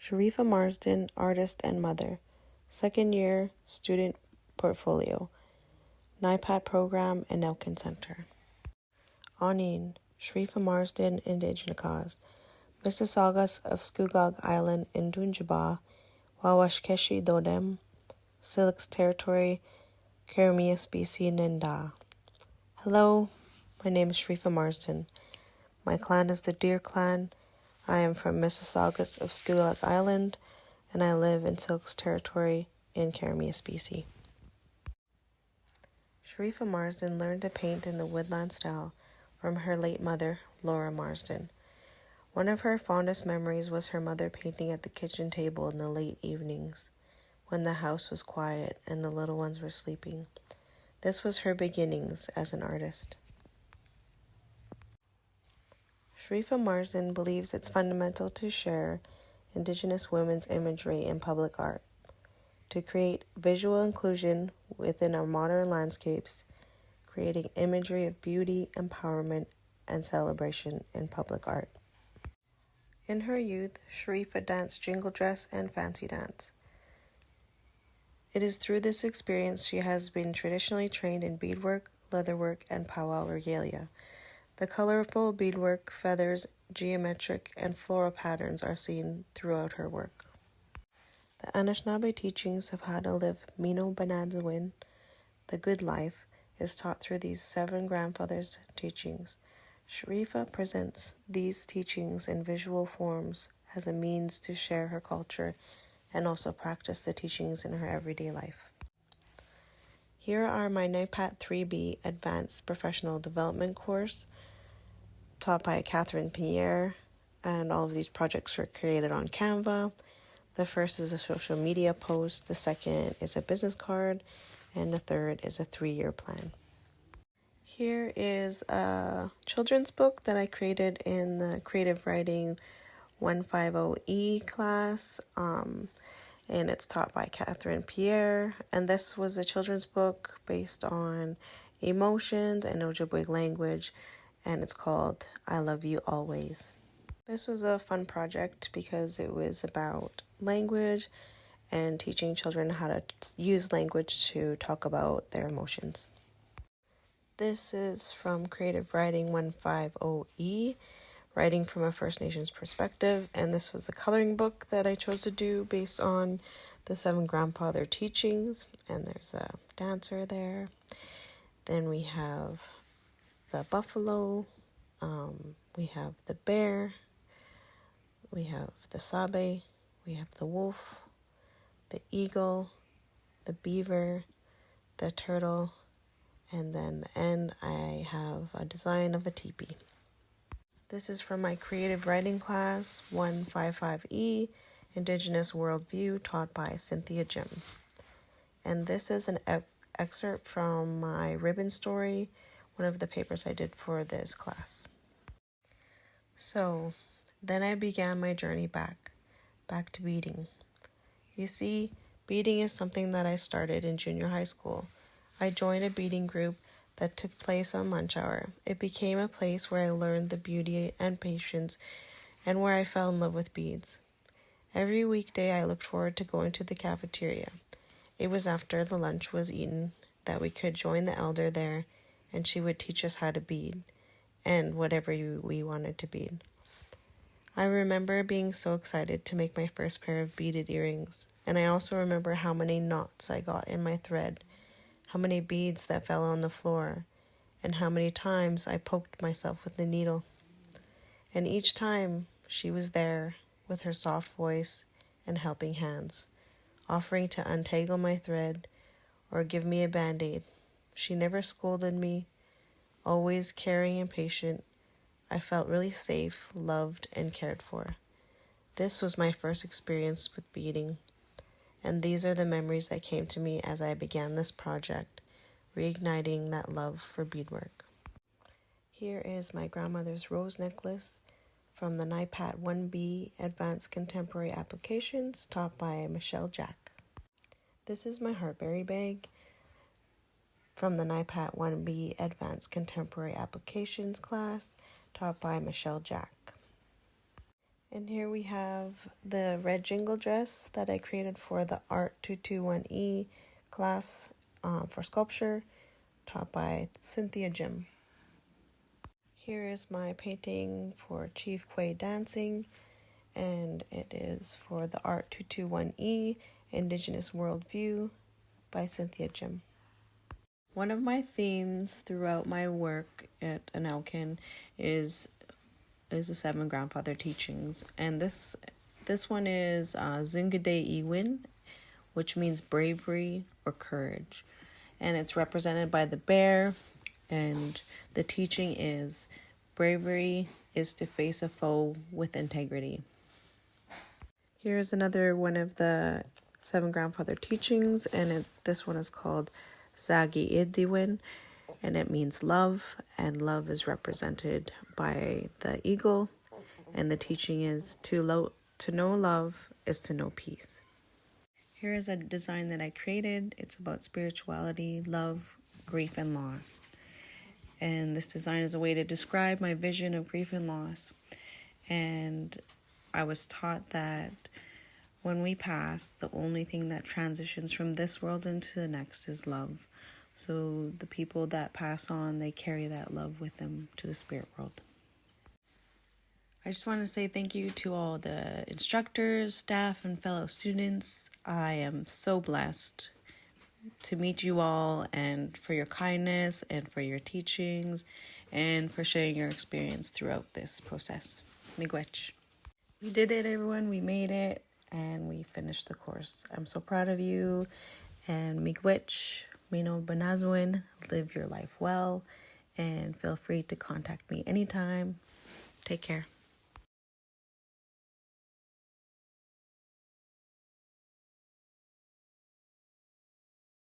Sharifah Marsden, artist and mother. Second year student portfolio. NIPAD program and Elkin Center. Anin, Sharifah Marsden, Indigenous. Mississaugas of Scugog Island in Dunjaba, Wawashkeshi Dodem, Silix Territory, Karamias BC Ninda. Hello, my name is Sharifah Marsden. My clan is the Deer Clan. I am from Mississaugas of Scugog Island, and I live in Silix Territory in Karamias BC. Sharifah Marsden learned to paint in the woodland style from her late mother, Laura Marsden. One of her fondest memories was her mother painting at the kitchen table in the late evenings, when the house was quiet and the little ones were sleeping. This was her beginnings as an artist. Sharifah Marsden believes it's fundamental to share Indigenous women's imagery in public art, to create visual inclusion within our modern landscapes, creating imagery of beauty, empowerment, and celebration in public art. In her youth, Sharifah danced jingle dress and fancy dance. It is through this experience she has been traditionally trained in beadwork, leatherwork, and powwow regalia. The colorful beadwork, feathers, geometric, and floral patterns are seen throughout her work. The Anishinaabe teachings of how to live Mino Banadzawin, the good life, is taught through these 7 grandfathers' teachings. Sharifah presents these teachings in visual forms as a means to share her culture and also practice the teachings in her everyday life. Here are my NIPAD 3B Advanced Professional Development course taught by Catherine Pierre, and all of these projects were created on Canva. The first is a social media post, the second is a business card, and the third is a 3-year plan. Here is a children's book that I created in the Creative Writing 150E class, and it's taught by Catherine Pierre. And this was a children's book based on emotions and Ojibwe language, and it's called I Love You Always. This was a fun project because it was about language and teaching children how to use language to talk about their emotions. This is from Creative Writing 150E, writing from a First Nations perspective, and this was a coloring book that I chose to do based on the 7 grandfather teachings, and there's a dancer there. Then we have the buffalo, we have the bear, we have the sabe, we have the wolf, the eagle, the beaver, the turtle, and then the end I have a design of a teepee. This is from my creative writing class 155E, Indigenous Worldview, taught by Cynthia Jim. And this is an excerpt from my ribbon story, one of the papers I did for this class. So, then I began my journey back to beading. You see, beading is something that I started in junior high school. I joined a beading group that took place on lunch hour. It became a place where I learned the beauty and patience and where I fell in love with beads. Every weekday I looked forward to going to the cafeteria. It was after the lunch was eaten that we could join the elder there, and she would teach us how to bead and whatever we wanted to bead. I remember being so excited to make my first pair of beaded earrings, and I also remember how many knots I got in my thread, how many beads that fell on the floor, and how many times I poked myself with the needle. And each time she was there with her soft voice and helping hands, offering to untangle my thread or give me a band-aid. She never scolded me, always caring and patient. I felt really safe, loved, and cared for. This was my first experience with beading, and these are the memories that came to me as I began this project, reigniting that love for beadwork. Here is my grandmother's rose necklace from the NIPAD 1B Advanced Contemporary Applications, taught by Michelle Jack. This is my heartberry bag from the NIPAD 1B Advanced Contemporary Applications class, taught by Michelle Jack. And here we have the red jingle dress that I created for the Art 221E class for sculpture, taught by Cynthia Jim. Here is my painting for Chief Quay Dancing, and it is for the Art 221E Indigenous Worldview by Cynthia Jim. One of my themes throughout my work at Anelkin is the Seven Grandfather Teachings, and this one is Zungade Iwin, which means bravery or courage, and it's represented by the bear, and the teaching is bravery is to face a foe with integrity. Here's another one of the Seven Grandfather Teachings, and this one is called Zagi Idiwin, and it means love, and love is represented by the eagle, and the teaching is to know love is to know peace. Here is a design that I created. It's about spirituality, love, grief, and loss. And this design is a way to describe my vision of grief and loss. And I was taught that when we pass, the only thing that transitions from this world into the next is love. So the people that pass on, they carry that love with them to the spirit world. I just want to say thank you to all the instructors, staff, and fellow students. I am so blessed to meet you all, and for your kindness and for your teachings and for sharing your experience throughout this process. Miigwech. We did it, everyone. We made it, and we finished the course. I'm so proud of you, and miigwech. Mino Banazwin, live your life well, and feel free to contact me anytime. Take care.